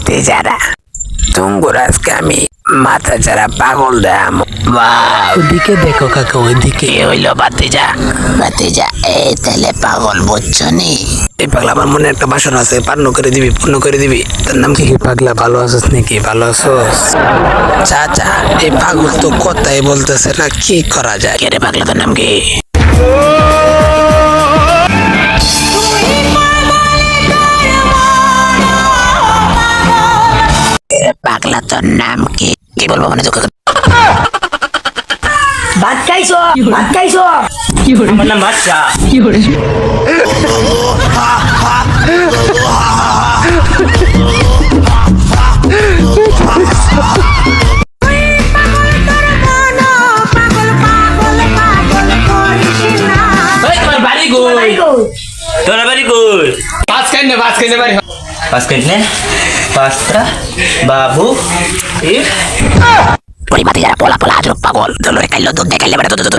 ভাতিজারা তুঙ্গুর আজকে আমি মাথা ছাড়া পাগল দাম। ওদিকে দেখো কাকা, ওইদিকে কি হইলো ভাতিজা? ভাতিজা এই তাহলে পাগল বুঝছো নি? এই পাগলা আমার মনে একটা বাসনা আছে, পূর্ণ করে দিবি। তার নাম কি? পাগলা ভালো আছিস নাকি? ভালো আছোস? চাচা এই পাগল তো কথাই বলতেছে না, কি করা যায়? কে রে পাগলা, তোর নাম কি? পাগলা তোর নাম কি? কি বলবো মানে ভাত খাইছো? আমার নাম বাচ্চা। তোমার বাড়ি কই? তোমার বাড়ি কই? পাঁচ কাইনে বাড়ি। পাঁচ কাইনে পাঁচটা বাবু ওই ভাতিজারা পোলা আজব পাগল, দোলরে খাইলো দুধ দেখাইলে বেড়া দুধ